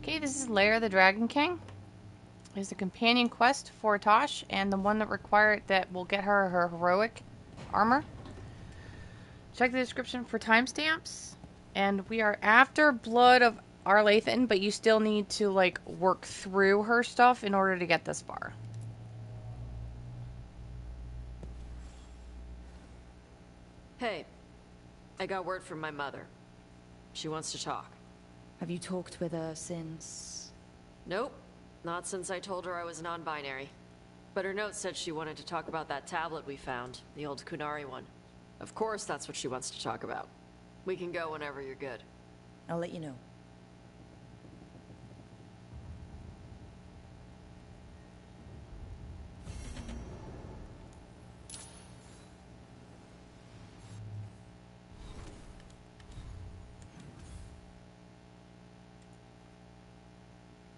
Okay, this is Lair the Dragon King. It's a companion quest for Taash, and the one that will get her her heroic armor. Check the description for timestamps. And we are after Blood of Arlathan, but you still need to like work through her stuff in order to get this far. Hey, I got word from my mother. She wants to talk. Have you talked with her since? Nope, not since I told her I was non-binary. But her note said she wanted to talk about that tablet we found, the old Qunari one. Of course that's what she wants to talk about. We can go whenever you're good. I'll let you know.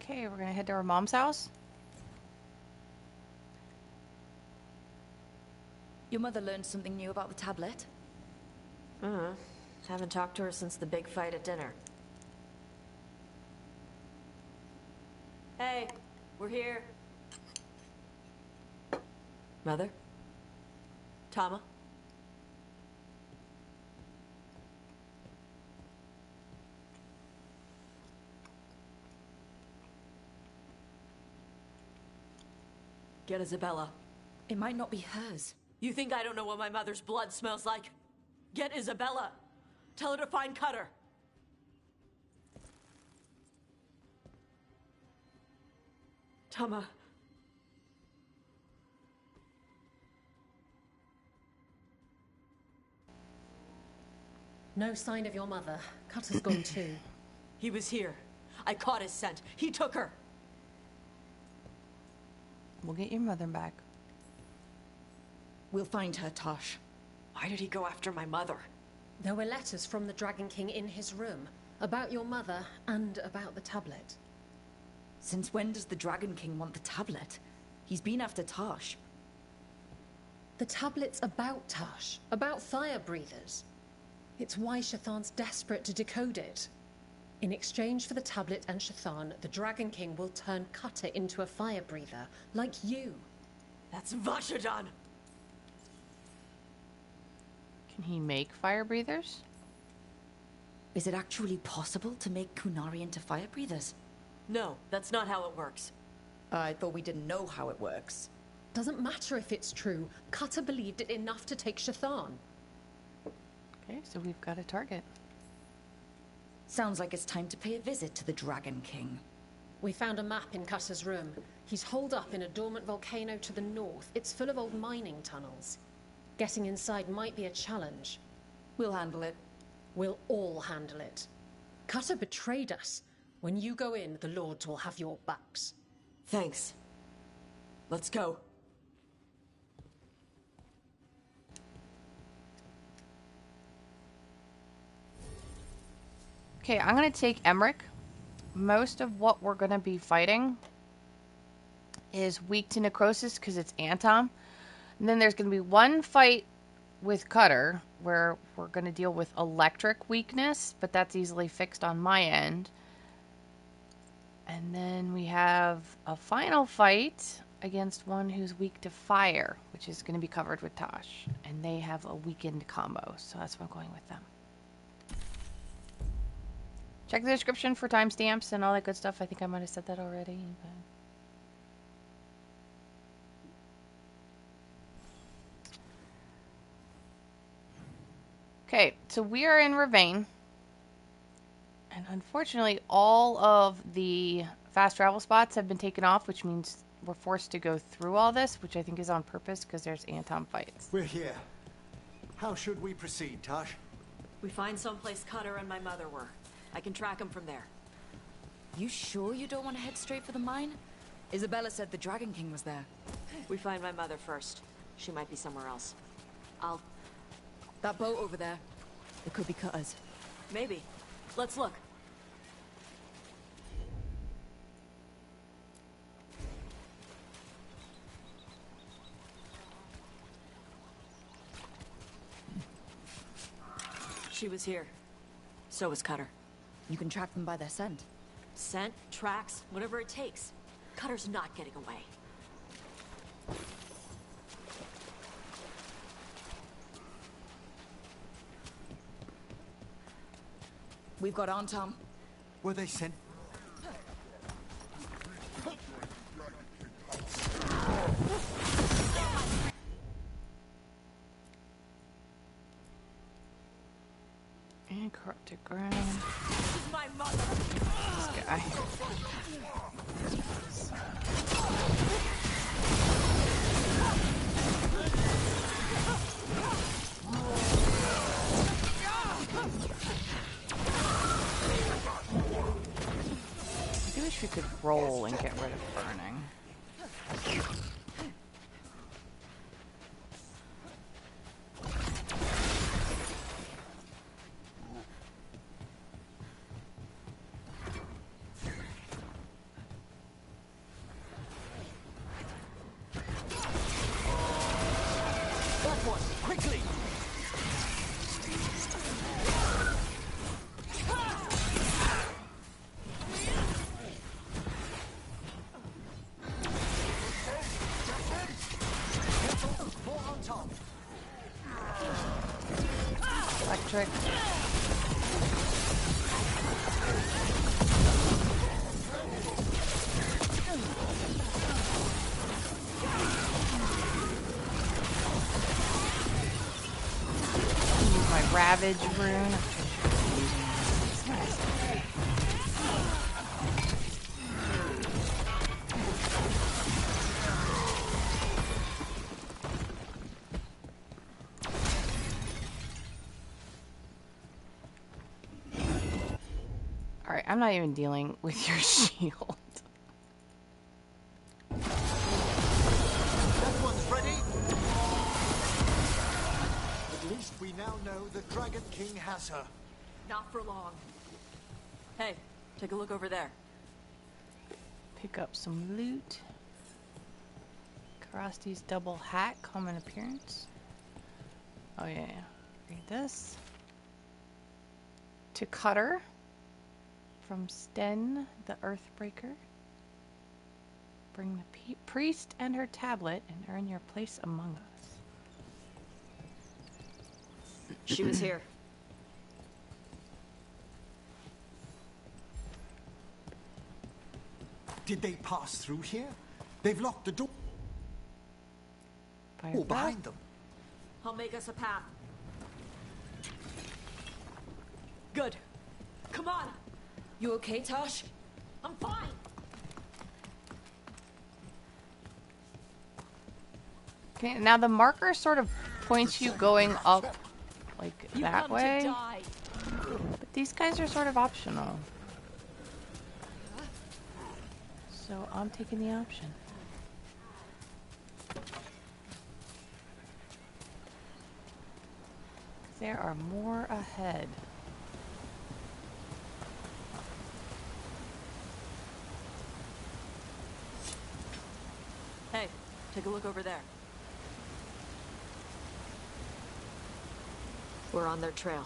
Okay, we're gonna head to our mom's house. Your mother learned something new about the tablet? Haven't talked to her since the big fight at dinner. Hey, we're here. Mother? Tama? Get Isabella. It might not be hers. You think I don't know what my mother's blood smells like? Get Isabella. Tell her to find Cutter. Tama. No sign of your mother. Cutter's gone too. He was here. I caught his scent. He took her. We'll get your mother back. We'll find her, Taash. Why did he go after my mother? There were letters from the Dragon King in his room about your mother and about the tablet. Since when does the Dragon King want the tablet? He's been after Taash. The tablet's about Taash, about fire breathers. It's why Shathan's desperate to decode it. In exchange for the tablet and Shathan, the Dragon King will turn Cutter into a fire breather, like you. That's Vashadan! Can he make fire breathers? Is it actually possible to make Qunari into fire breathers? No, that's not how it works. I thought we didn't know how it works. Doesn't matter if it's true. Cutter believed it enough to take Shathan. Okay, so we've got a target. Sounds like it's time to pay a visit to the Dragon King. We found a map in Cutter's room. He's holed up in a dormant volcano to the north. It's full of old mining tunnels. Getting inside might be a challenge. We'll handle it. We'll all handle it. Cutter betrayed us. When you go in, the Lords will have your backs. Thanks. Let's go. Okay, I'm gonna take Emmerich. Most of what we're gonna be fighting is weak to necrosis because it's Antaam. And then there's gonna be one fight with Cutter where we're gonna deal with electric weakness, but that's easily fixed on my end. And then we have a final fight against one who's weak to fire, which is going to be covered with Taash. And they have a weakened combo, so that's why I'm going with them. Check the description for timestamps and all that good stuff. I think I might have said that already. But... okay, so we are in Rivani. And unfortunately, all of the fast travel spots have been taken off, which means we're forced to go through all this, which I think is on purpose because there's Antaam fights. We're here. How should we proceed, Taash? We find someplace Cutter and my mother were. I can track them from there. You sure you don't want to head straight for the mine? Isabella said the Dragon King was there. We find my mother first. She might be somewhere else. That boat over there. It could be Cutter's. Maybe. Let's look. She was here. So was Cutter. You can track them by their scent. Scent, tracks, whatever it takes. Cutter's not getting away. We've got Antaam. Were they sent? And corrupted ground. My mother! This guy. I wish we could roll and get rid of burning. Quickly! More on top. Electric. Use my Ravage rune. It's nice. Alright, I'm not even dealing with your shield. That one's ready. At least we now know the Dragon King has her. Not for long. Hey, take a look over there. Pick up some loot. Karasti's double hat, common appearance. Oh yeah. Read this. To Cutter. From Sten, the Earthbreaker. Bring the priest and her tablet and earn your place among us. She was here. Did they pass through here? They've locked the door Fire behind them. I'll make us a path. Good. Come on! You okay, Taash? I'm fine! Okay, now the marker sort of points you going up like You that come way. to die. But these guys are sort of optional. So I'm taking the option. There are more ahead. Hey, take a look over there. We're on their trail.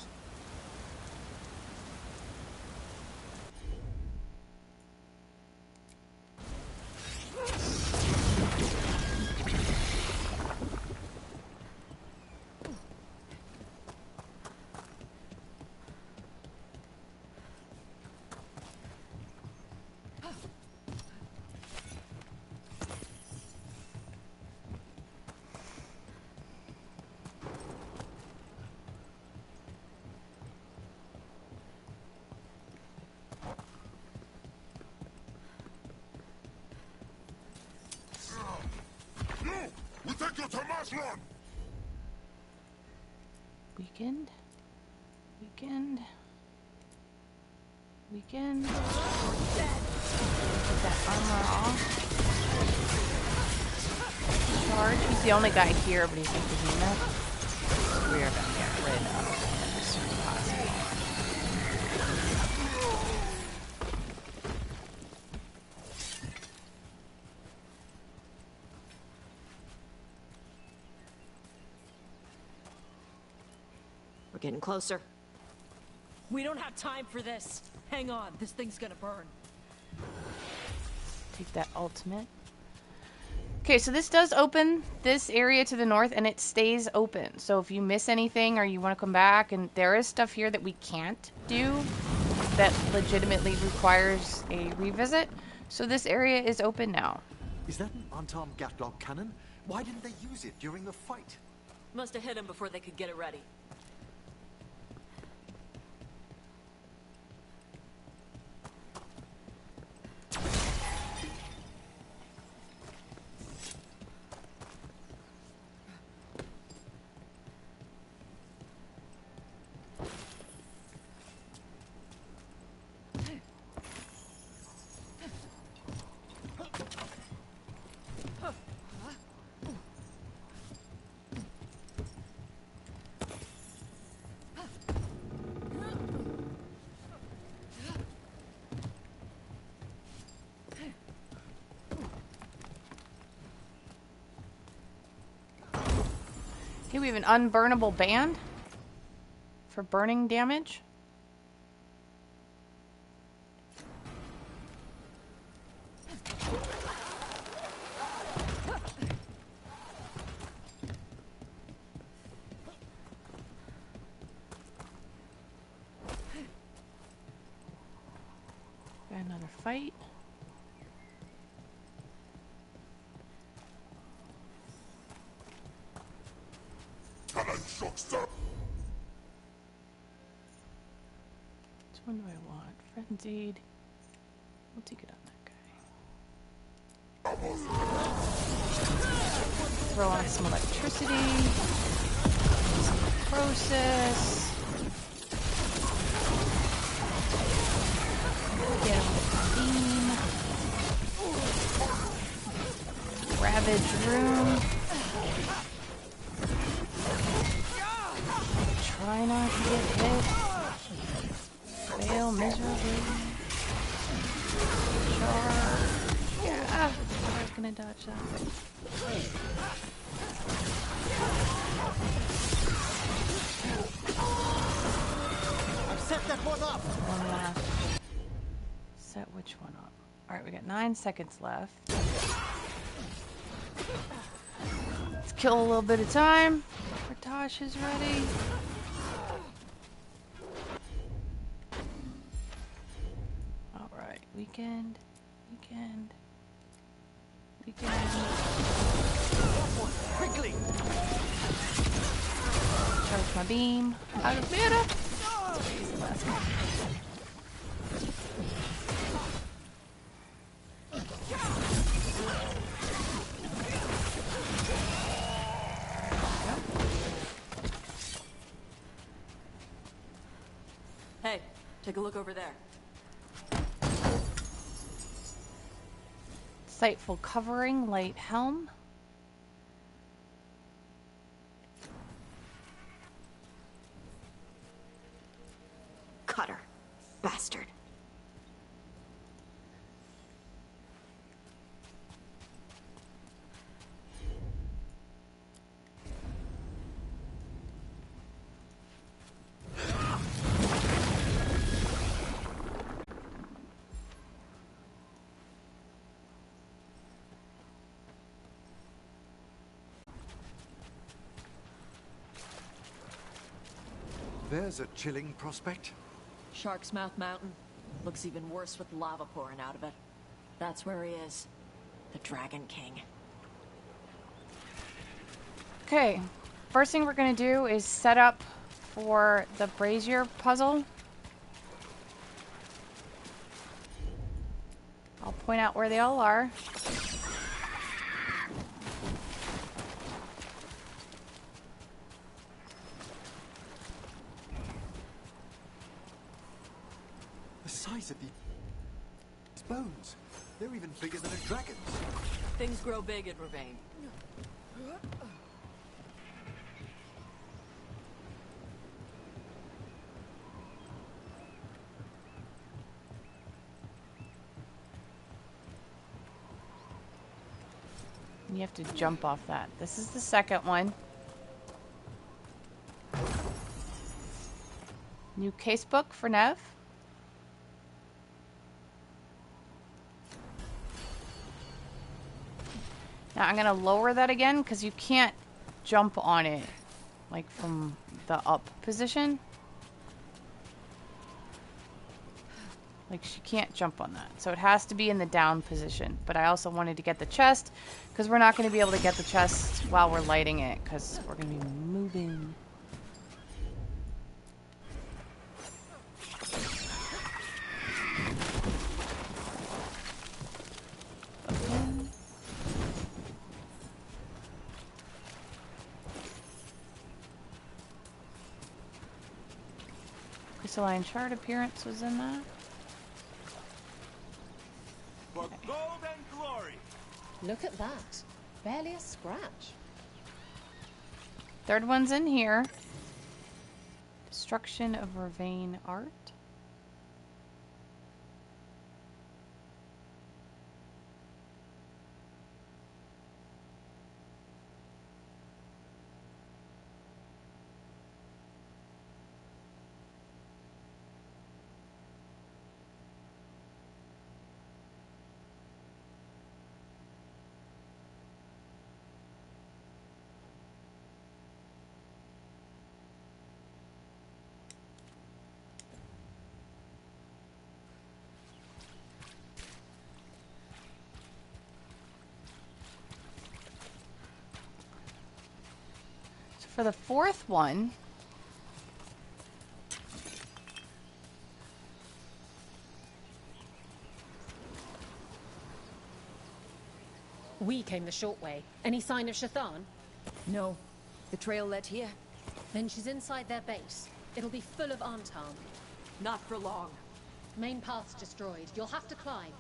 We take you to mass run! Weekend. Weekend. Weekend. Get that armor off. Charge. He's the only guy here, but he's a behemoth. We are gonna get rid of him as soon as possible. We're getting closer. We don't have time for this. Hang on, this thing's gonna burn. Take that ultimate. Okay, so this does open this area to the north, and it stays open. So if you miss anything or you want to come back, and there is stuff here that we can't do that legitimately requires a revisit. So this area is open now. Is that an Antaam Gatlock cannon? Why didn't they use it during the fight? Must have hit him before they could get it ready. Okay, we have an unburnable band for burning damage. Got another fight. Which one do I want? Frenzied. We'll take it on that guy. Throw on some electricity. Some necrosis. Get him with the beam. Ravage Rune. Try not to get hit. Fail miserably. Charge. Yeah. I was gonna dodge that. I've set that one up! One left. Set which one up? Alright, we got 9 seconds left. Let's kill a little bit of time before Taash is ready. Alright, weekend. Quickly! Charge my beam. Out of mana! That's the last one. Hey, take a look over there. Sightful covering, light helm. Cutter. Bastard. There's a chilling prospect. Shark's Mouth Mountain. Looks even worse with lava pouring out of it. That's where he is. The Dragon King. Okay, first thing we're gonna do is set up for the Brazier puzzle. I'll point out where they all are. The size of these bones. They're even bigger than a dragon's. Things grow big in Rivani. You have to jump off that. This is the second one. New casebook for Nev. Now I'm going to lower that again because you can't jump on it like from the up position. Like she can't jump on that. So it has to be in the down position. But I also wanted to get the chest because we're not going to be able to get the chest while we're lighting it because we're going to be moving. Crystalline shard appearance was in that. For gold and glory. Look at that. Barely a scratch. Third one's in here. Destruction of Rivani art. For the fourth one, We came the short way. Any sign of Shathan? No. The trail led here. Then she's inside their base. It'll be full of Antaam. Not for long. Main path's destroyed. You'll have to climb.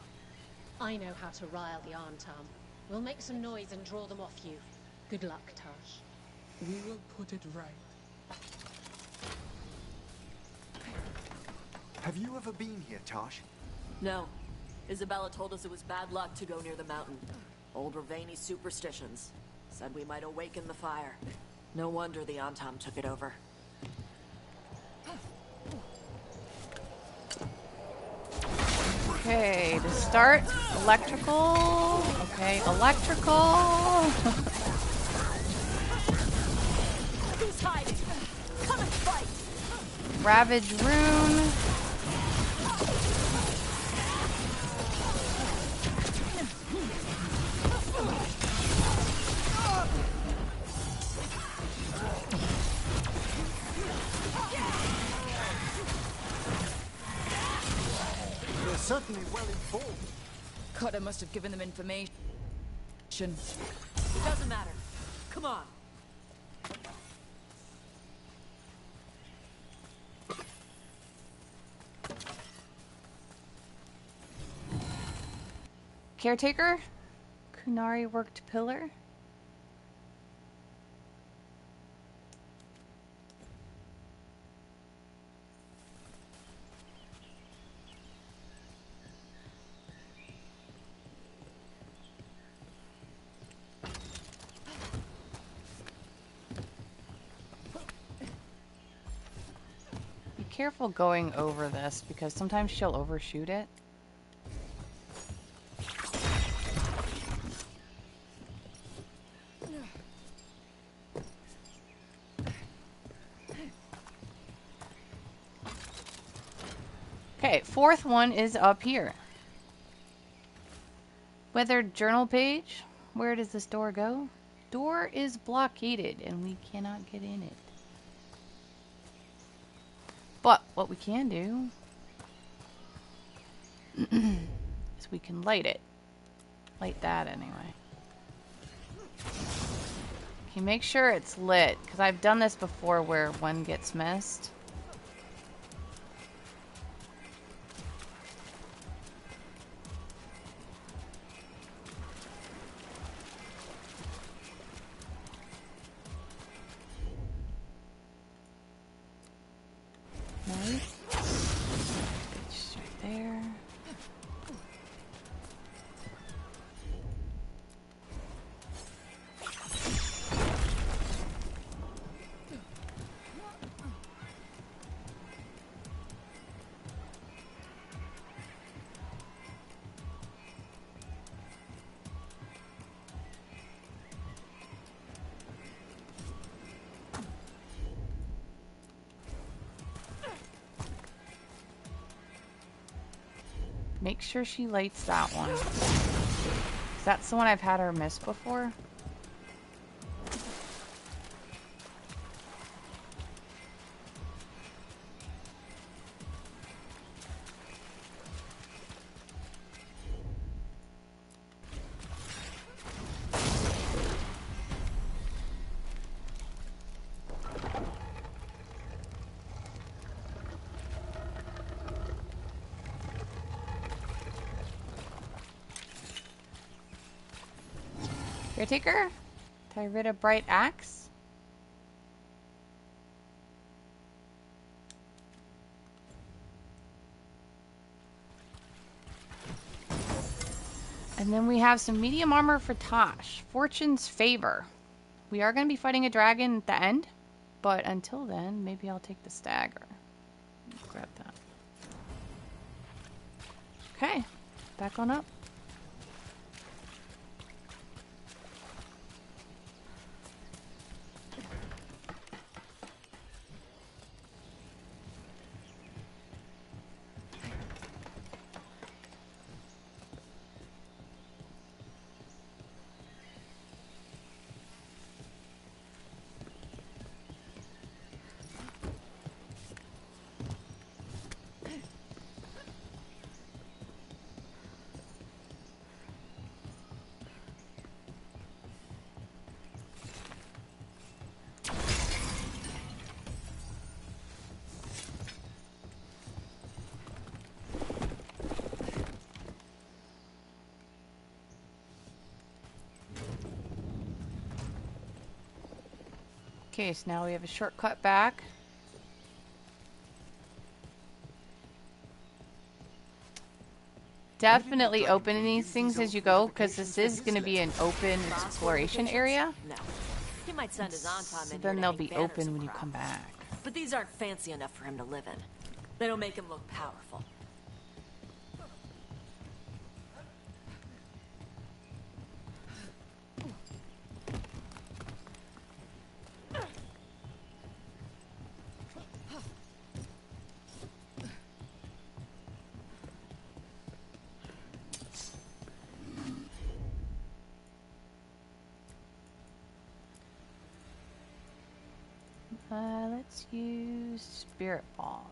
I know how to rile the Antaam. We'll make some noise and draw them off you. Good luck, Taash. We will put it right. Have you ever been here, Taash? No. Isabella told us it was bad luck to go near the mountain. Old Rivani superstitions. Said we might awaken the fire. No wonder the Antaam took it over. okay, to start, electrical. Okay, electrical. Who's hiding? Come and fight! Ravage Rune. They're certainly well informed. Cotter must have given them information. It doesn't matter. Come on. Caretaker. Qunari worked pillar. Be careful going over this because sometimes she'll overshoot it. Okay, fourth one is up here. Weathered journal page. Where does this door go? Door is blockaded and we cannot get in it. But what we can do is we can light it. Light that anyway. Okay, make sure it's lit because I've done this before where one gets missed. Nice. Just right there. Make sure she lights that one. 'Cause that's the one I've had her miss before. Caretaker? Tyrita Bright Axe? And then we have some medium armor for Taash. Fortune's Favor. We are going to be fighting a dragon at the end, but until then, maybe I'll take the stagger. Grab that. Okay, back on up. Okay, so now we have a shortcut back. Definitely opening these things as you go, because this is going to be an open exploration area. No. He might send his Antaam So in then here they'll to be hang banners open when you across. come back. But these aren't fancy enough for him to live in. They don't make him look powerful. Let's use Spirit Bomb.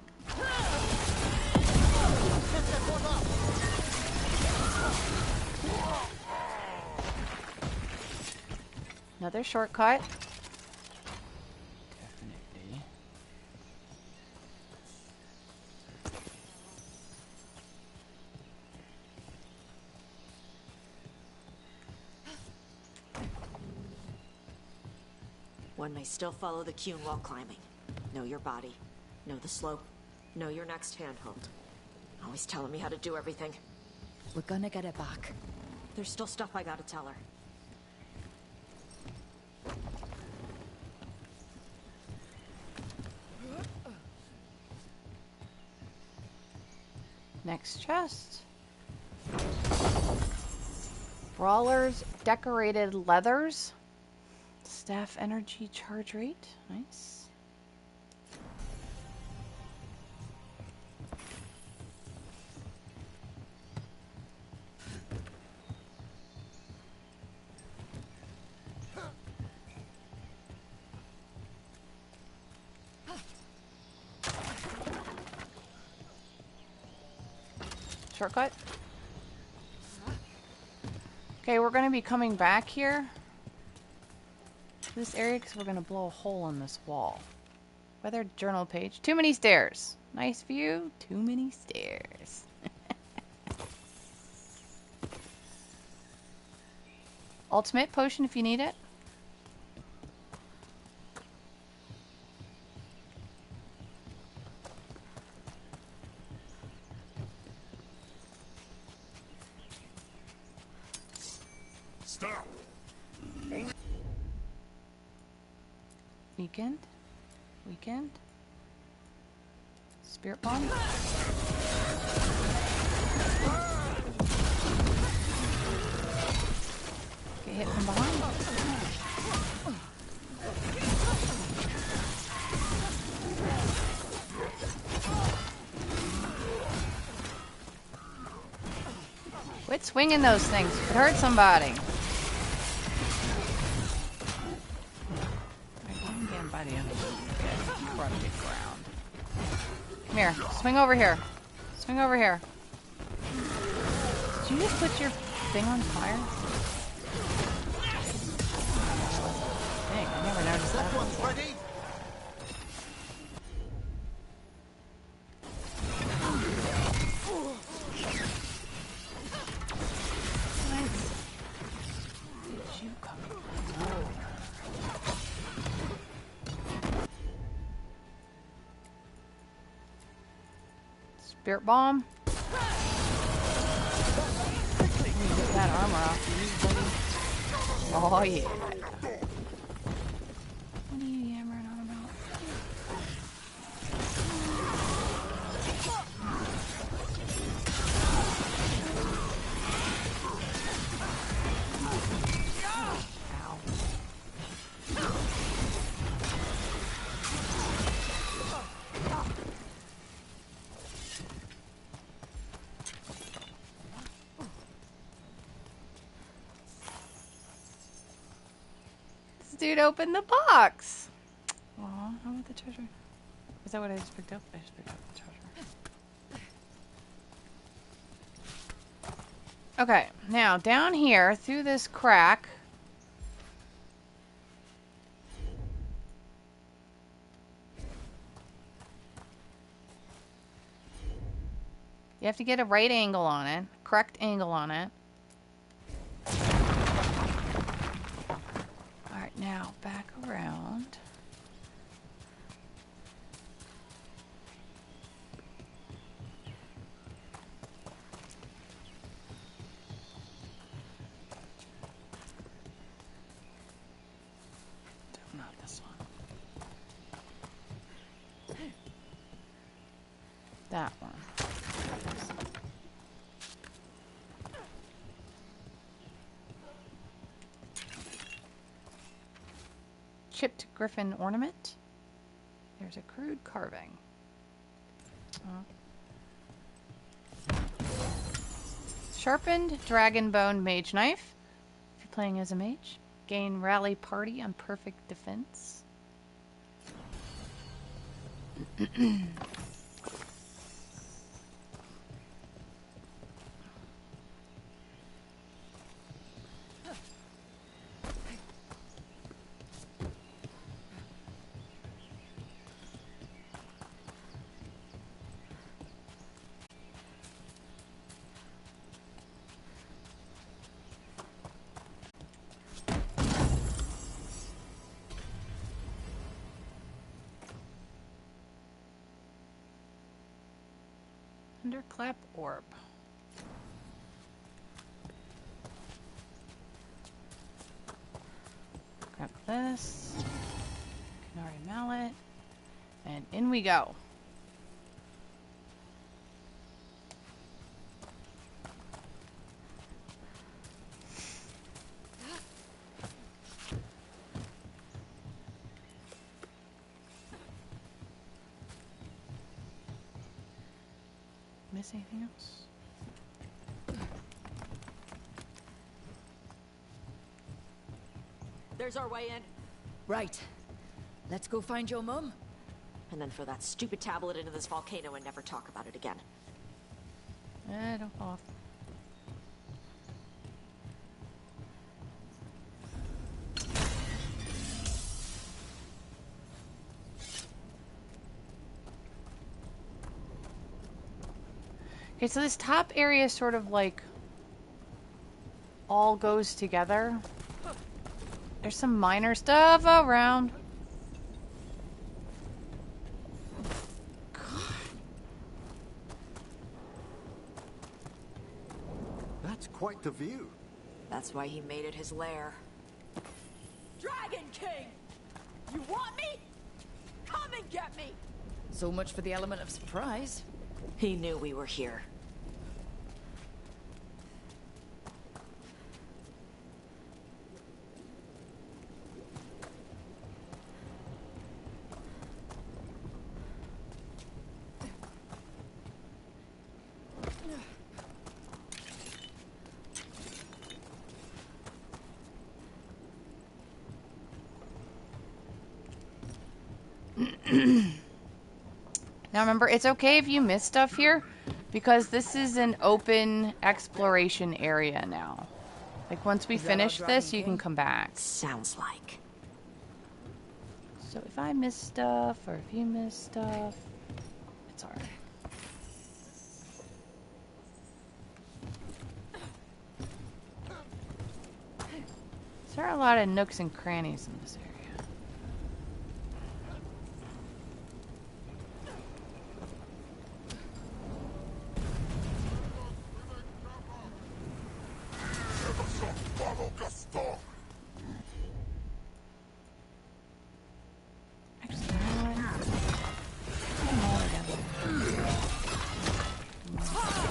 Another shortcut. Definitely. One may still follow the Qun while climbing. Know your body. Know the slope. Know your next handhold. Always telling me how to do everything. We're gonna get it back. There's still stuff I gotta tell her. Next chest. Brawler's Decorated Leathers. Staff energy charge rate. Nice. Shortcut. Okay, we're going to be coming back here to this area because we're going to blow a hole in this wall. Weather journal page. Too many stairs. Nice view. Too many stairs. Ultimate potion if you need it. Stop! Weekend. Spirit bomb. Get hit from behind. Quit swinging those things. It hurt somebody. Alright, get him by the corrupted ground. Come here. Swing over here. Swing over here. Did you just put your thing on fire? Dang, I never noticed that. One's ready. Spirit bomb. Get that armor off you, buddy. Oh yeah. What are you yammering on about? Ow. Dude, open the box. Aw, how about the treasure? Is that what I just picked up? I just picked up the treasure. Okay, now down here through this crack. You have to get a right angle on it, correct angle on it. Now, back around. Not this one. That one. Chipped griffin ornament. There's a crude carving. Sharpened dragon bone mage knife. If you're playing as a mage, gain rally party on perfect defense. Thunderclap orb. Grab this. Qunari mallet. And in we go. Miss anything else? There's our way in. Right. Let's go find your mum. And then throw that stupid tablet into this volcano and never talk about it again. Don't fall off. Okay, so this top area is sort of like all goes together. There's some minor stuff around. God. That's quite the view. That's why he made it his lair. Dragon King! You want me? Come and get me! So much for the element of surprise. He knew we were here. Now remember, it's okay if you miss stuff here, because this is an open exploration area now. Like, once we finish this, you can come back. Sounds like. So if I miss stuff, or if you miss stuff, it's alright. There are a lot of nooks and crannies in this area.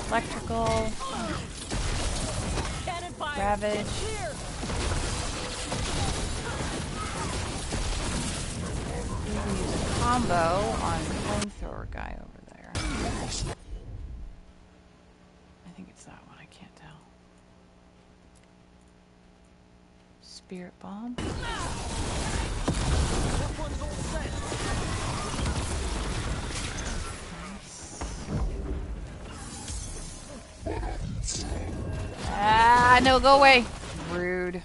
Electrical. Ravage. We'll use a combo on the flamethrower guy over there. I think it's that one, I can't tell. Spirit bomb. Ah, no, go away. Rude.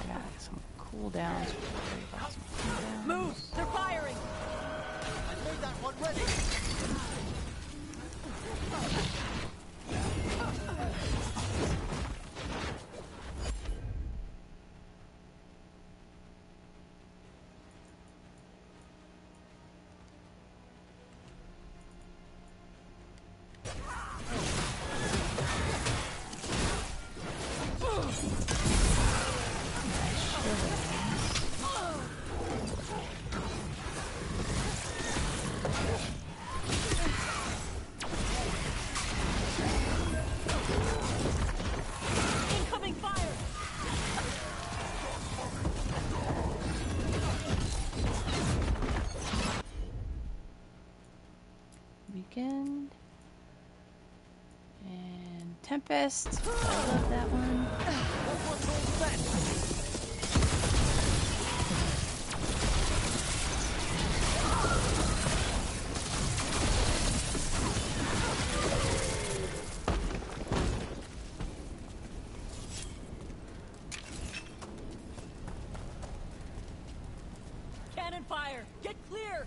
Got some cooldowns. Move! They're firing! I made that one ready! Weekend. And Tempest. I love that one. Cannon fire! Get clear!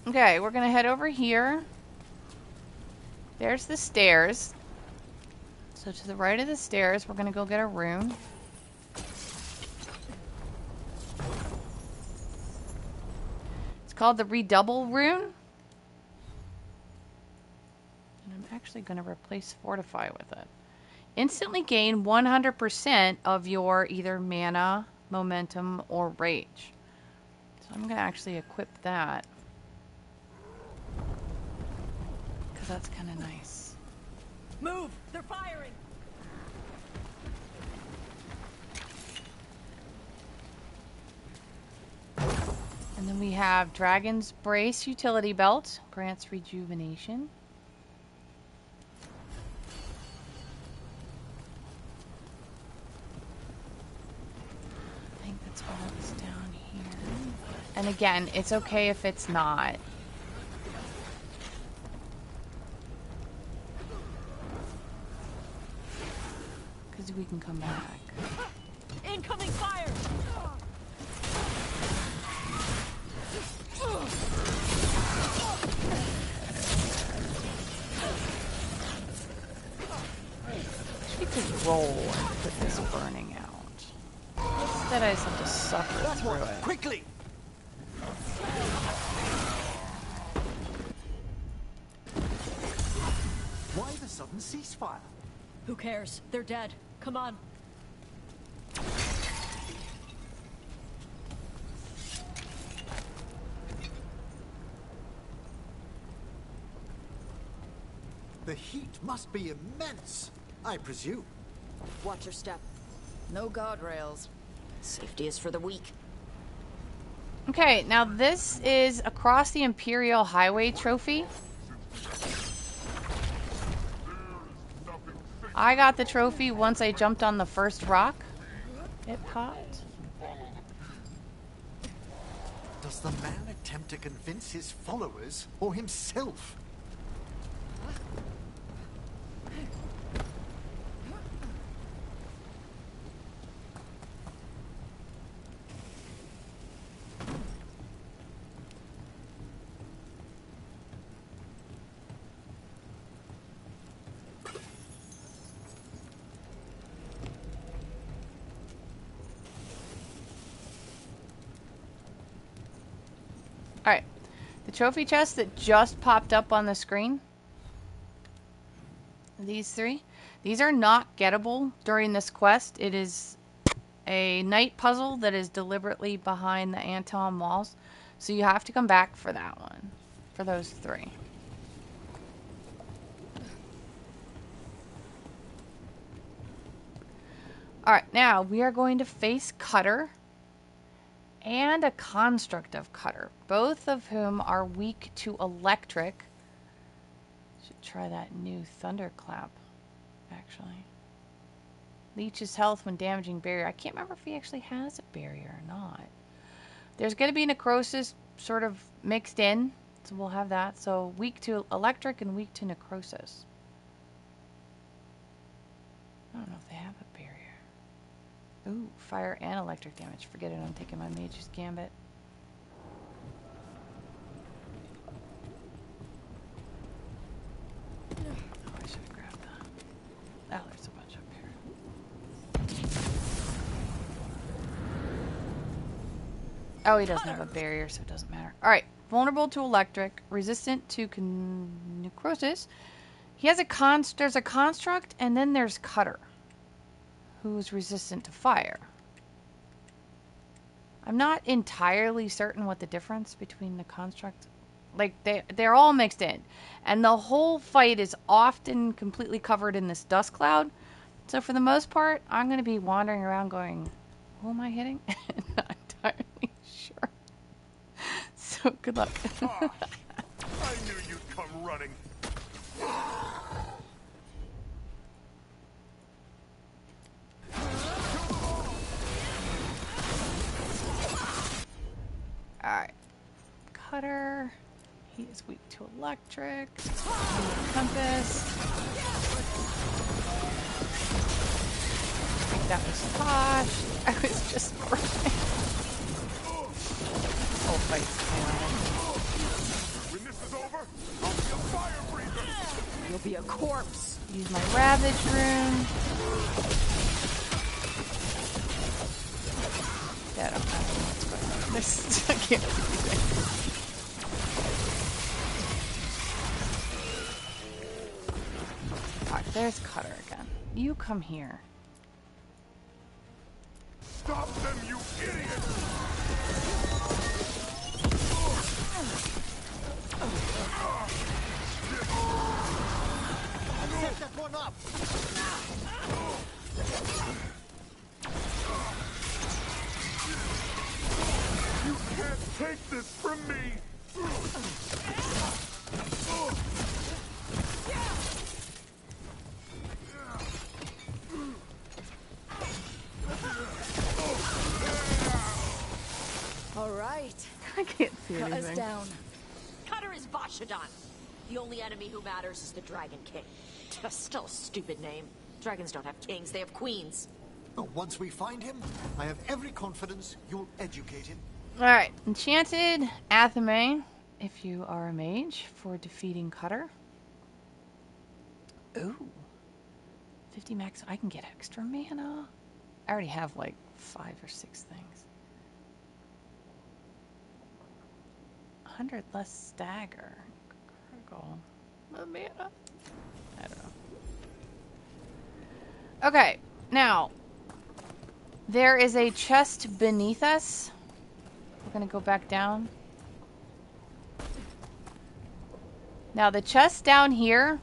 Okay, we're gonna head over here. There's the stairs. So to the right of the stairs, we're gonna go get a rune. It's called the Redouble Rune. And I'm actually gonna replace Fortify with it. Instantly gain 100% of your either mana, momentum, or rage. So I'm gonna actually equip that. That's kind of nice. Move! They're firing! And then we have Dragon's Brace Utility Belt. Grants rejuvenation. I think that's all that's down here. And again, it's okay if it's not. We can come back. Incoming fire! We could roll and put this burning out. Instead, I just have to suffer through it. Quickly! Why the sudden ceasefire? Who cares? They're dead. Come on. The heat must be immense, I presume. Watch your step. No guardrails. Safety is for the weak. Okay, now this is across the Imperial Highway trophy. I got the trophy once I jumped on the first rock. It popped. Does the man attempt to convince his followers or himself? Alright. The trophy chest that just popped up on the screen. These three. These are not gettable during this quest. It is a night puzzle that is deliberately behind the Antaam walls. So you have to come back for that one. For those three. Alright, now we are going to face Cutter and a construct of Cutter, both of whom are weak to electric. Should try that new thunderclap, actually. Leeches health when damaging barrier. I can't remember if he actually has a barrier or not. There's going to be necrosis sort of mixed in, so we'll have that. So weak to electric and weak to necrosis. I don't know if they have a barrier. Ooh, fire and electric damage. Forget it, I'm taking my mage's gambit. Oh, I should have grabbed that. Oh, there's a bunch up here. Oh, he doesn't have a barrier, so it doesn't matter. Alright, vulnerable to electric, resistant to necrosis. He has there's a construct, and then there's Cutter, who's resistant to fire. I'm not entirely certain what the difference between the construct, like they're all mixed in, and the whole fight is often completely covered in this dust cloud. So for the most part, I'm going to be wandering around going, who am I hitting? Not entirely sure. So good luck. I knew you'd come running. Alright. Cutter. He is weak to electric. Compass. I think that was Taash. I was just crying. Whole fight's When this is over, I'll be a fire breather. You'll be a corpse. use my Ravage Rune. Yeah, I don't know what's going on. This, I can't do anything. Alright, there's Cutter again. You come here. Stop them, you idiot! Set that one up! You can't take this from me! All right. I can't see Cut us anything. down. Cutter is Vashodon. The only enemy who matters is the Dragon King. Still a stupid name. Dragons don't have kings, they have queens. Oh, once we find him, I have every confidence you'll educate him. Alright, Enchanted Athame, if you are a mage, for defeating Cutter. Ooh. 50 max, I can get extra mana. I already have like 5 or 6 things. 100 less stagger. Critical. Mana. I don't know. Okay, now there is a chest beneath us. We're gonna go back down. Now the chest down here,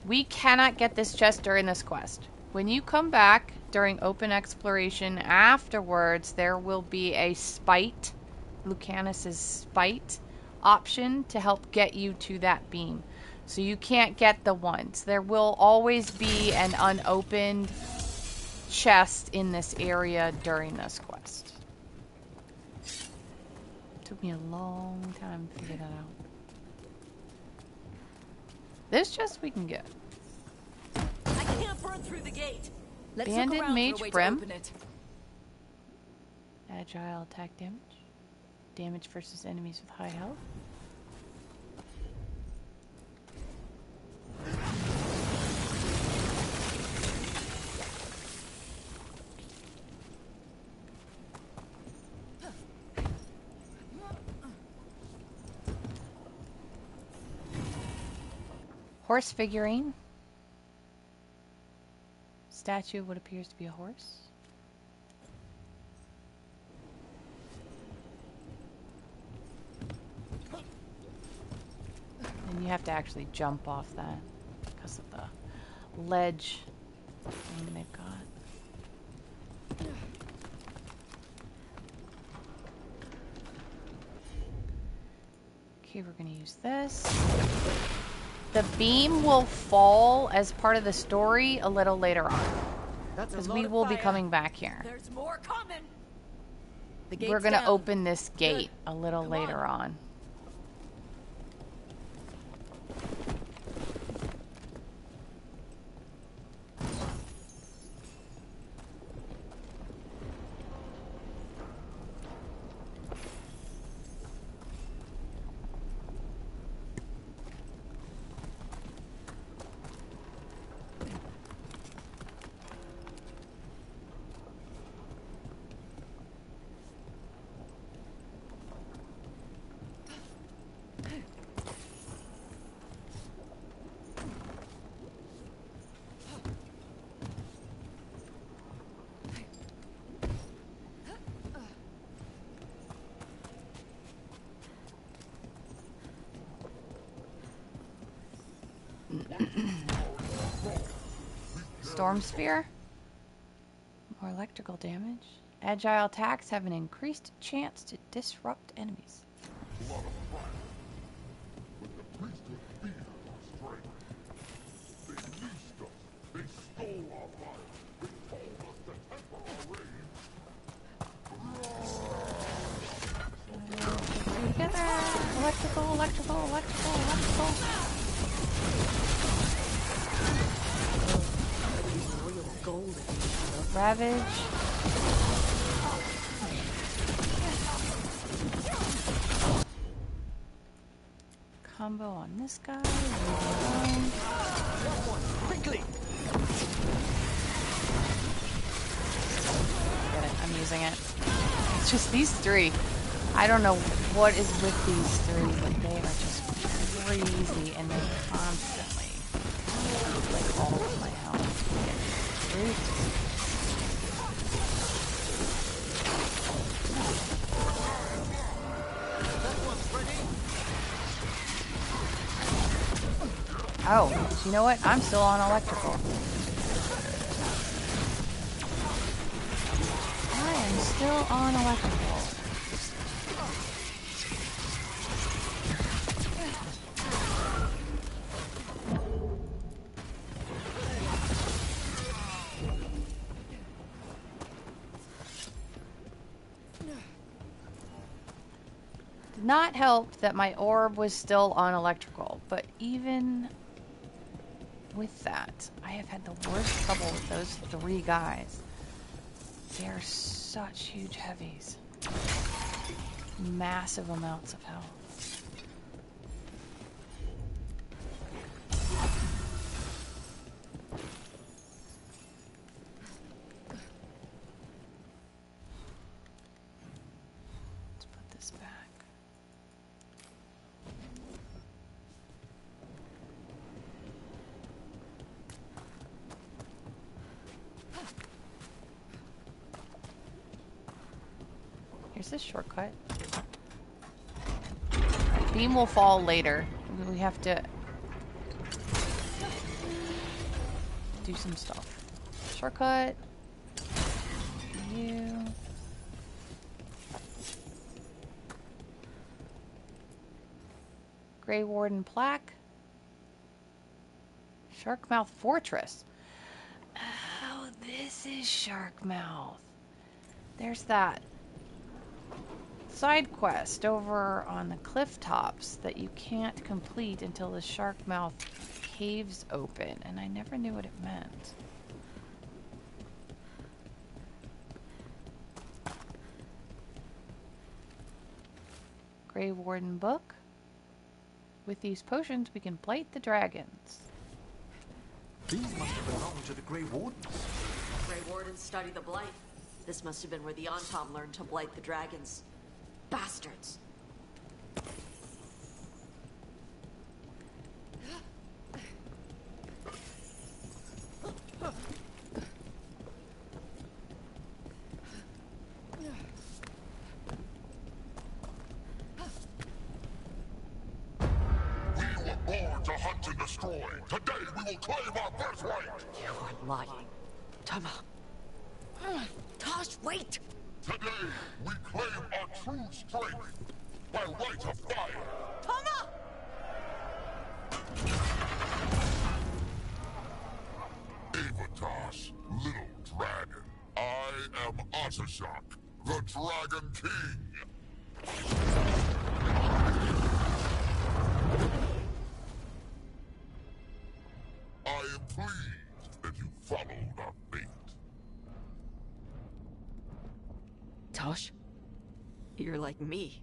we cannot get this chest during this quest. When you come back during open exploration afterwards, there will be a spite, Lucanus's spite option to help get you to that beam. So you can't get the ones. There will always be an unopened chest in this area during this quest. Took me a long time to figure that out. This chest we can get. I can't burn through the gate. Let's Banded look around Mage for a way Brim. to open it. Agile attack damage. Damage versus enemies with high health. Horse figurine. Statue of what appears to be a horse. And you have to actually jump off that because of the ledge thing they've got. Okay, we're gonna use this. The beam will fall as part of the story a little later on. Because we will be coming back here. There's more coming. We're gonna open this gate a little later on. Storm Sphere. More electrical damage. Agile attacks have an increased chance to disrupt enemies. Together. Electrical, electrical, electrical, electrical. Ravage. Combo on this guy. Quickly! Get it. I'm using it. It's just these three. I don't know what is with these three, but they are just crazy and they constantly like all of my health. It's crazy. Oh, you know what? I'm still on electrical. I am still on electrical. Did not help that my orb was still on electrical, but even with that, I have had the worst trouble with those three guys. They are such huge heavies. Massive amounts of health. Let's put this back. Here's this shortcut. Beam will fall later. We have to do some stuff. Shortcut. You. Grey Warden plaque. Sharkmouth Fortress. Oh, this is Sharkmouth. There's that side quest over on the cliff tops that you can't complete until the Sharkmouth caves open, and I never knew what it meant. Grey Warden book. With these potions, we can blight the dragons. These must have belonged to the Grey Wardens. Grey Wardens study the blight. This must have been where the Antaam learned to blight the dragons. Bastards! To hunt and destroy. Today we will claim our birthright. You are lying. Tama. Taash, wait! Today we claim our true strength by right of fire. Tama! Taash, little dragon. I am Atashak, the Dragon King. I am pleased that you followed our fate. Taash? You're like me.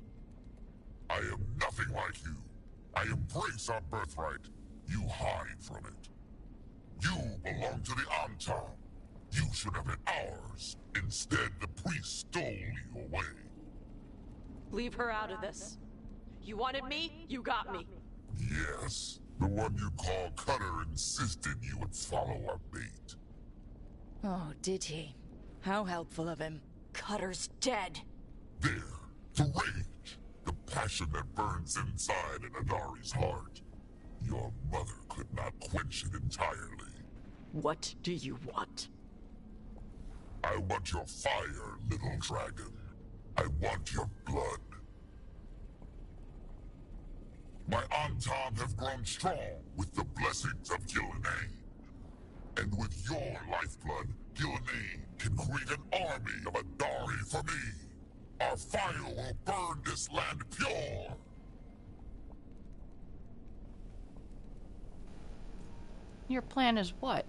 I am nothing like you. I embrace our birthright. You hide from it. You belong to the Antaam. You should have been ours. Instead, the priest stole you away. Leave her out of this. You wanted me, you got me. Yes. The one you call Cutter insisted you would follow our bait. Oh, did he? How helpful of him. Cutter's dead. There, the rage, the passion that burns inside an Adari's heart. Your mother could not quench it entirely. What do you want? I want your fire, little dragon. I want your blood. My Antaam have grown strong with the blessings of Gillenane. And with your lifeblood, Gillenane can create an army of Adari for me. Our fire will burn this land pure. Your plan is what?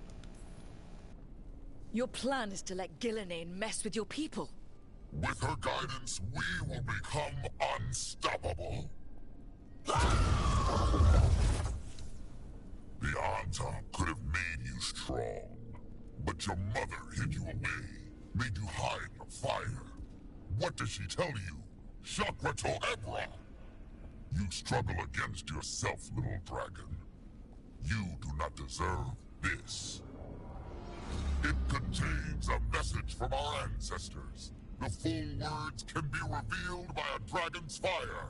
Your plan is to let Gillenane mess with your people. With her guidance, we will become unstoppable. The Antaam could have made you strong, but your mother hid you away, made you hide the fire. What does she tell you? Chakra to Ebra! You struggle against yourself, little dragon. You do not deserve this. It contains a message from our ancestors. The full words can be revealed by a dragon's fire.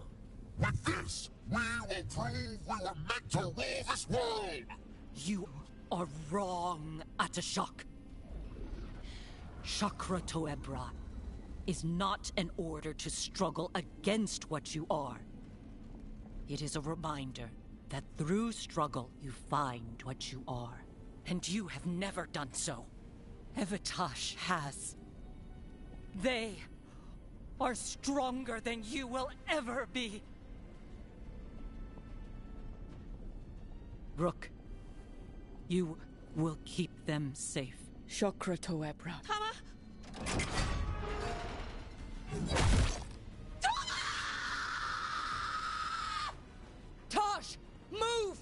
With this, we will prove we were meant to rule this world! You are wrong, Atashak. Chakra to Ebra is not an order to struggle against what you are. It is a reminder that through struggle you find what you are. And you have never done so. Evatash has. They are stronger than you will ever be. Rook, you will keep them safe. Chakra to Ebra. Tama! Taash! Move!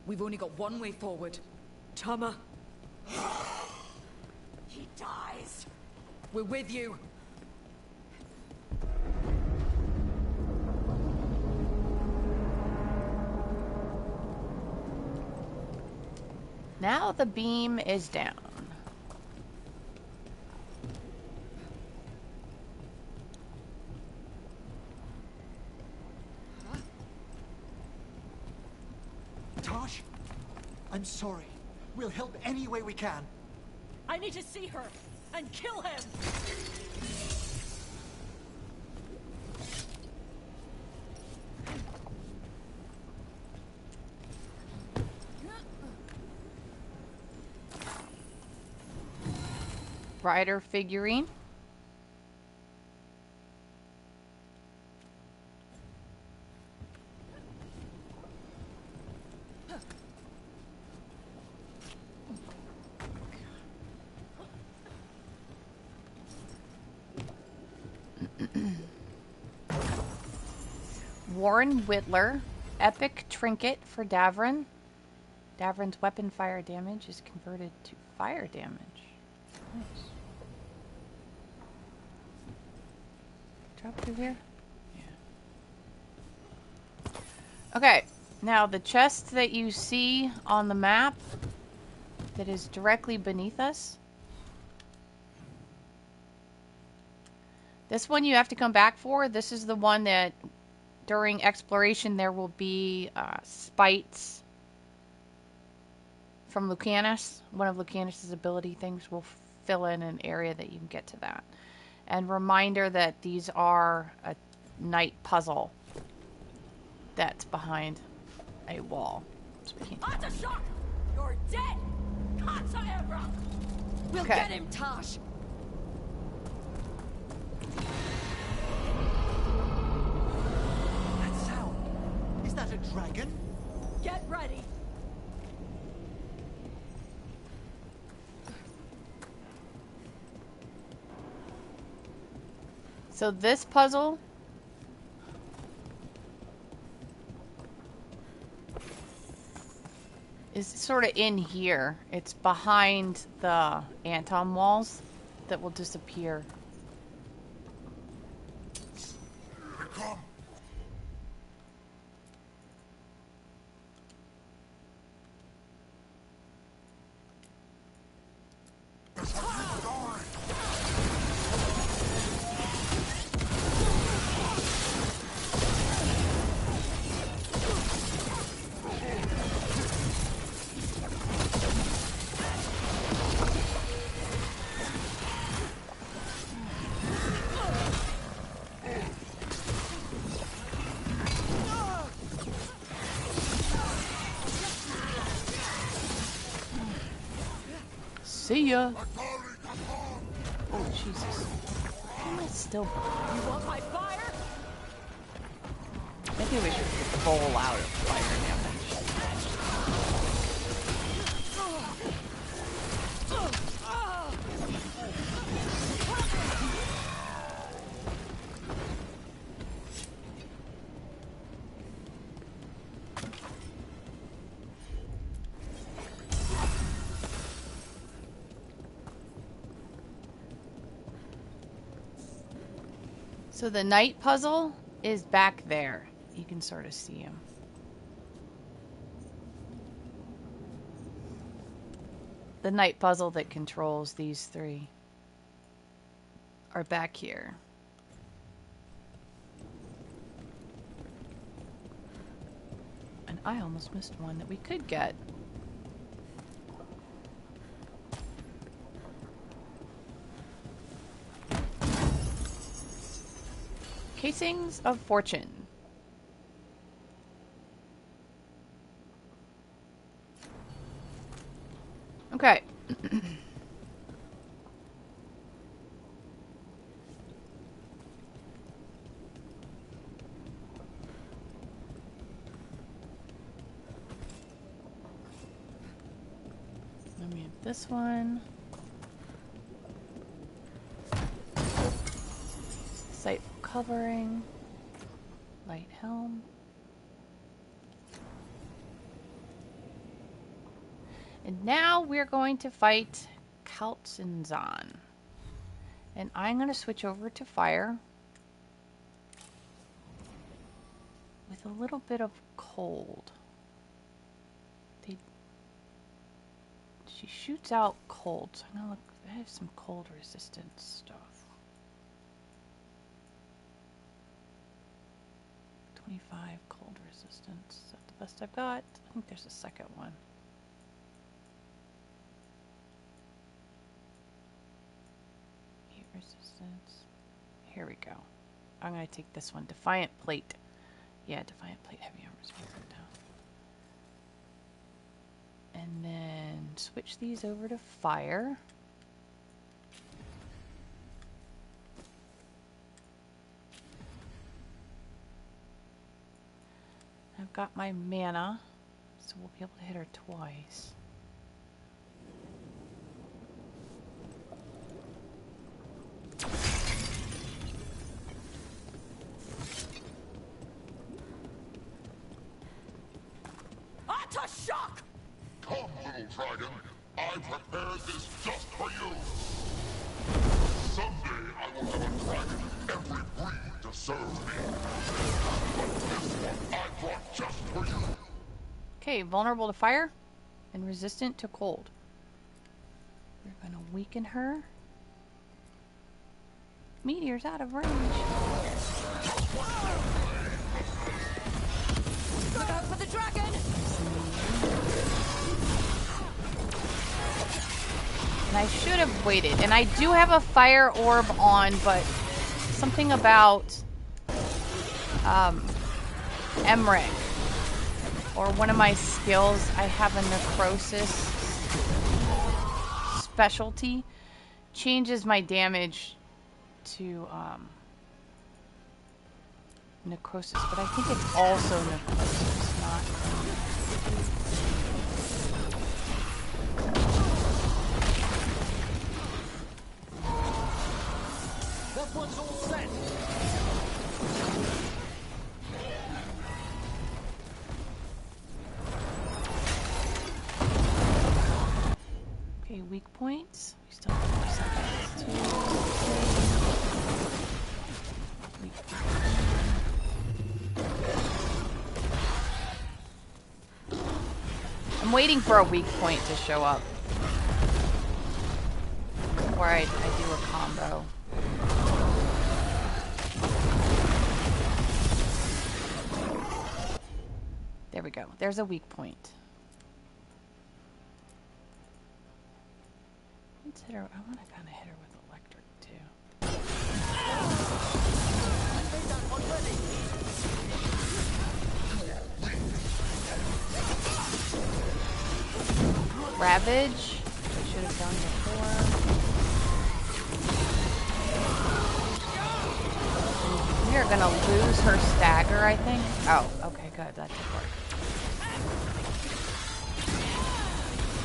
We've only got one way forward. Tama. He dies. We're with you. Now the beam is down. Taash, I'm sorry. We'll help any way we can. I need to see her and kill him! Rider figurine. Warren Whittler, epic trinket for Davrin. Davrin's weapon fire damage is converted to fire damage. Nice. Drop through here? Yeah. Okay, now the chest that you see on the map that is directly beneath us. This one you have to come back for. This is the one that during exploration there will be spites from Lucanus. One of Lucanus's ability things will fill in an area that you can get to that. And reminder that these are a night puzzle that's behind a wall. So we can't. Shock! You're dead! We'll get him, Taash! That sound! Is that a dragon? Get ready! So this puzzle is sort of in here. It's behind the Antaam walls that will disappear. Come. See ya. Oh, Jesus. Am I still... You want my fire? Maybe we should roll out of fire damage. So the night puzzle is back there. You can sort of see him. The night puzzle that controls these three are back here. And I almost missed one that we could get. Casings of Fortune. Okay. Let me have this one. Sight covering. Light helm. And now we're going to fight Kaltzenzan. And I'm going to switch over to fire. With a little bit of cold. She shoots out cold. So I'm going to look. I have some cold resistance stuff. 25 cold resistance. Is that the best I've got? I think there's a second one. Heat resistance. Here we go. I'm going to take this one. Defiant Plate. Yeah, Defiant Plate. Heavy armor. Down. And then switch these over to fire. I've got my mana, so we'll be able to hit her twice. Shock! Come, little dragon. I prepared this just for you. Someday I will have a dragon in every breed to serve me. But this one I brought just for you. Okay, vulnerable to fire and resistant to cold. We're gonna weaken her. Meteor's out of range. Look out for the dragon! And I should have waited. And I do have a fire orb on, but something about Emmerich or one of my skills, I have a necrosis specialty, changes my damage to necrosis, but I think it's also necrosis, not. That one's all set. Okay, weak points. We still have 4 seconds. 2, 3. Weak point. I'm waiting for a weak point to show up before I do a combo. There we go. There's a weak point. Let's hit her. I want to kind of hit her with electric too. Ravage. I should have done before. We are gonna lose her stagger, I think. Oh, okay, good. That did work.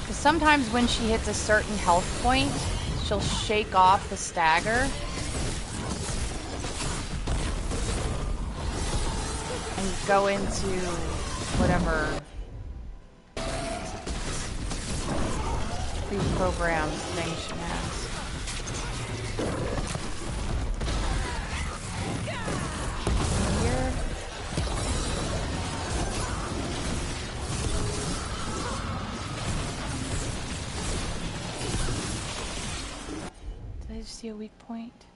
Because sometimes when she hits a certain health point, she'll shake off the stagger and go into whatever pre-programmed thing she has. Here. Did I just see a weak point?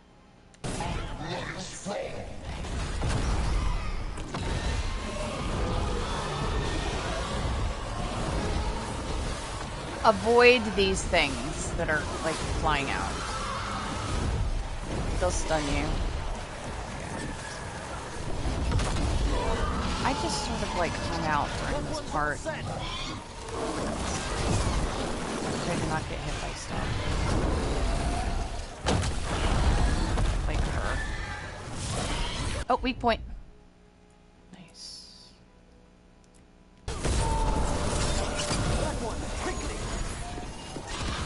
Avoid these things that are like flying out. They'll stun you. I just sort of like hung out during this part. Try to not get hit by stuff. Like her. Oh, weak point. Nice.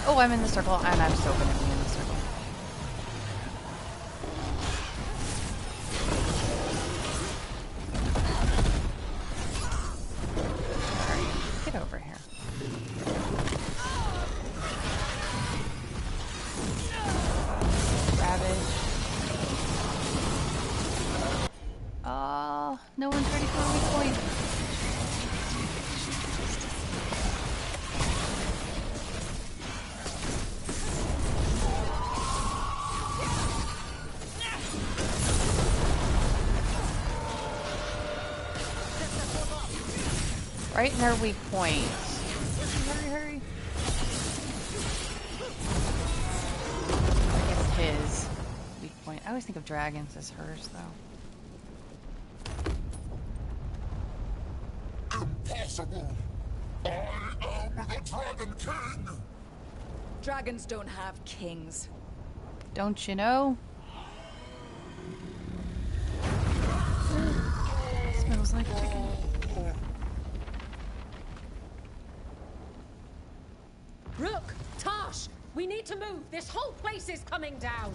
Oh, I'm in the circle, and I'm still gonna be in the circle. Alright, get over here. Ravage. Oh, no one's ready for a weak point. Right in her weak point. Hurry, hurry. I guess his weak point. I always think of dragons as hers, though. Impossible! I am the Dragon King! Dragons don't have kings. Don't you know? Smells like chicken. Look, Taash! We need to move! This whole place is coming down!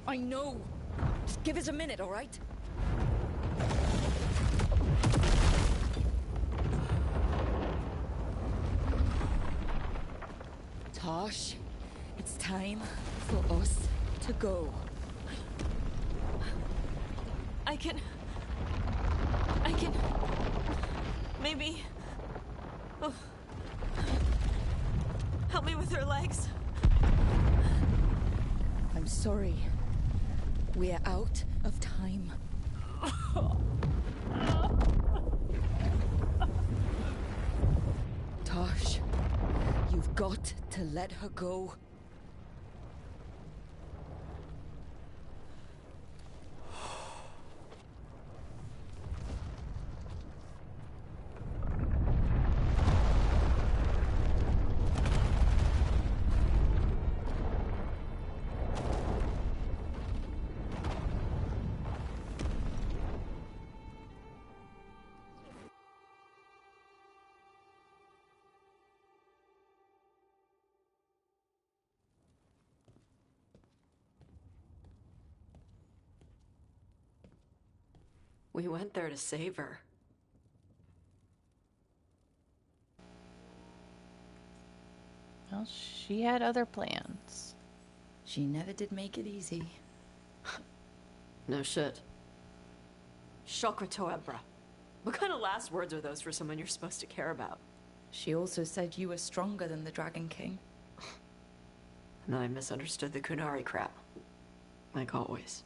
I know. Just give us a minute, all right? Taash, it's time for us to go. I can... Maybe... Oh. Help me with her legs. I'm sorry. We're out of time. Taash, you've got to let her go. We went there to save her. Well, she had other plans. She never did make it easy. No shit. Shokrato Ebra. What kind of last words are those for someone you're supposed to care about? She also said you were stronger than the Dragon King. And then I misunderstood the Qunari crap. Like always.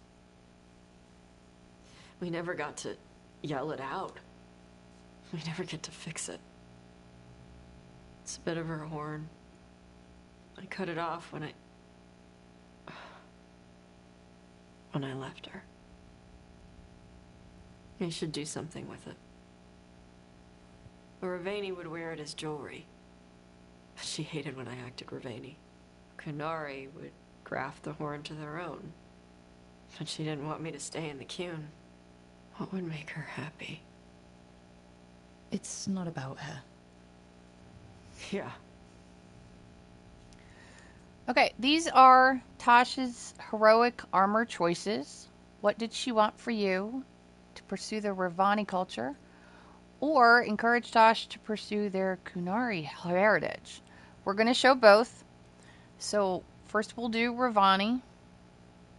We never got to yell it out. We never get to fix it. It's a bit of her horn. I cut it off when I left her. I should do something with it. Rivani would wear it as jewelry. But she hated when I acted Rivani. Qunari would graft the horn to their own. But she didn't want me to stay in the Qun. What would make her happy? It's not about her. Yeah. Okay, these are Taash's heroic armor choices. What did she want for you? To pursue the Rivani culture, or encourage Taash to pursue their Qunari heritage. We're going to show both. So first we'll do Rivani.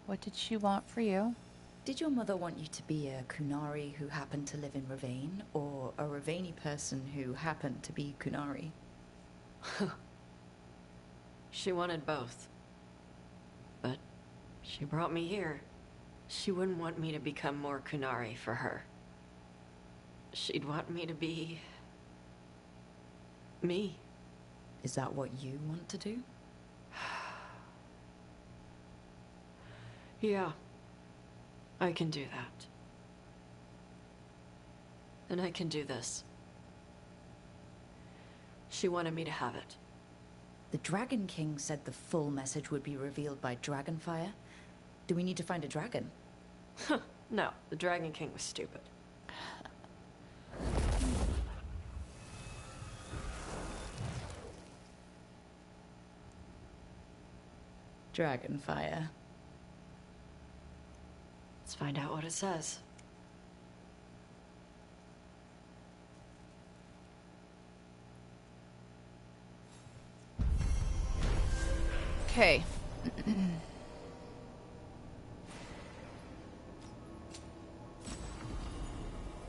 What did she want for you? Did your mother want you to be a Qunari who happened to live in Rivane, or a Rivani person who happened to be Qunari? She wanted both. But she brought me here. She wouldn't want me to become more Qunari for her. She'd want me to be... me. Is that what you want to do? Yeah. I can do that. And I can do this. She wanted me to have it. The Dragon King said the full message would be revealed by Dragonfire. Do we need to find a dragon? No, the Dragon King was stupid. Dragonfire. Let's find out what it says. Okay.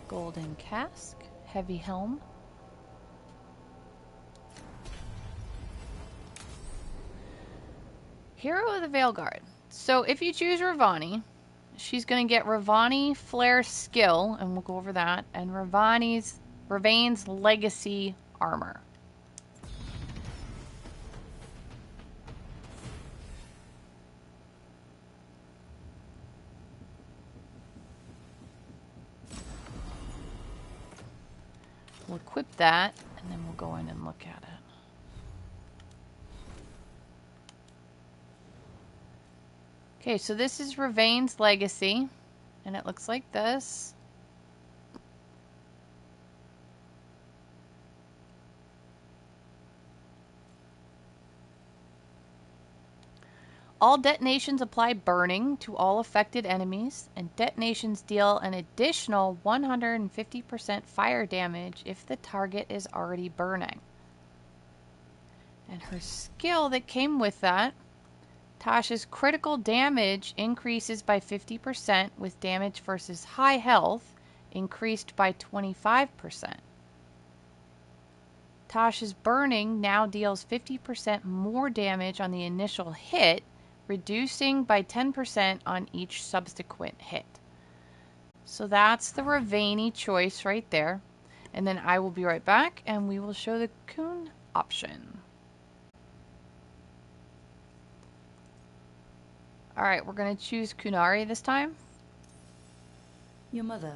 Golden cask, heavy helm. Hero of the Veilguard. So if you choose Rivani, she's going to get Rivani Flare skill, and we'll go over that, and Rivane's legacy armor. We'll equip that, and then we'll go in and look at it. Okay, so this is Rivane's legacy, and it looks like this. All detonations apply burning to all affected enemies, and detonations deal an additional 150% fire damage if the target is already burning. And her skill that came with that, Taash's critical damage increases by 50% with damage versus high health increased by 25%. Taash's burning now deals 50% more damage on the initial hit, reducing by 10% on each subsequent hit. So that's the Rivani choice right there. And then I will be right back and we will show the Qun option. Alright, we're going to choose Qunari this time. Your mother,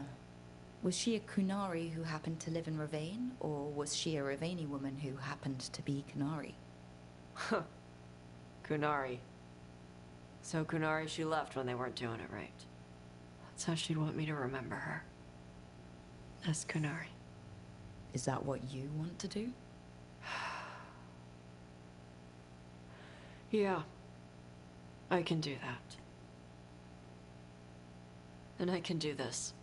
was she a Qunari who happened to live in Rivane, or was she a Rivani woman who happened to be Qunari? Qunari. So Qunari she left when they weren't doing it right. That's how she'd want me to remember her. As Qunari. Is that what you want to do? Yeah. I can do that. And I can do this.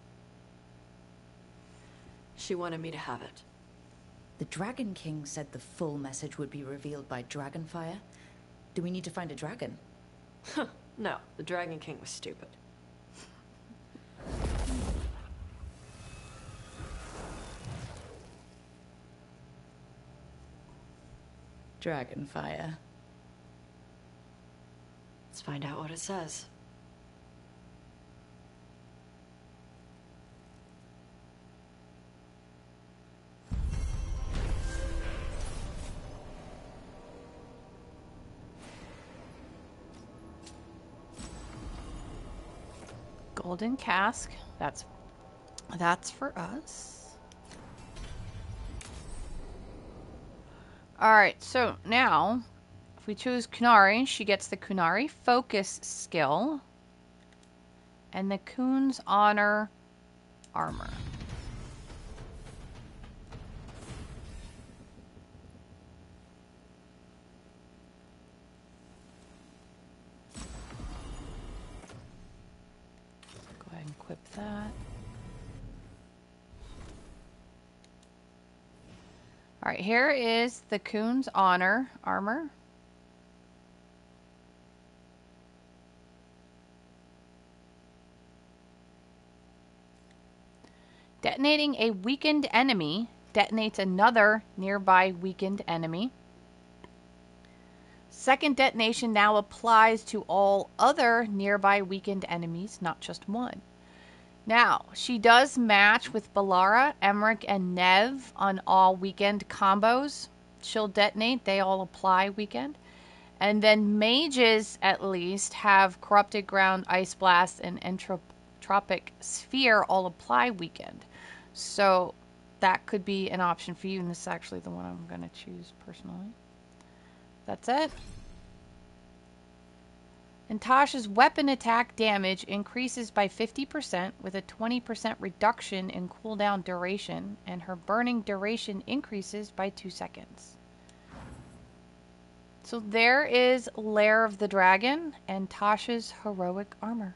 She wanted me to have it. The Dragon King said the full message would be revealed by Dragonfire. Do we need to find a dragon? No, the Dragon King was stupid. Dragonfire. Let's find out what it says. Golden cask. That's for us. Alright, so now if we choose Qunari, she gets the Qunari focus skill and the Qun's honor armor. Go ahead and equip that. Alright, here is the Qun's honor armor. Detonating a weakened enemy detonates another nearby weakened enemy. Second detonation now applies to all other nearby weakened enemies, not just one. Now, she does match with Balara, Emmerich, and Nev on all weekend combos. She'll detonate, they all apply weekend. And then mages, at least, have Corrupted Ground, Ice Blast, and Entropic Sphere all apply weekend. So that could be an option for you, and this is actually the one I'm going to choose personally. That's it. And Taash's weapon attack damage increases by 50% with a 20% reduction in cooldown duration, and her burning duration increases by 2 seconds. So there is Lair of the Dragon and Taash's heroic armor.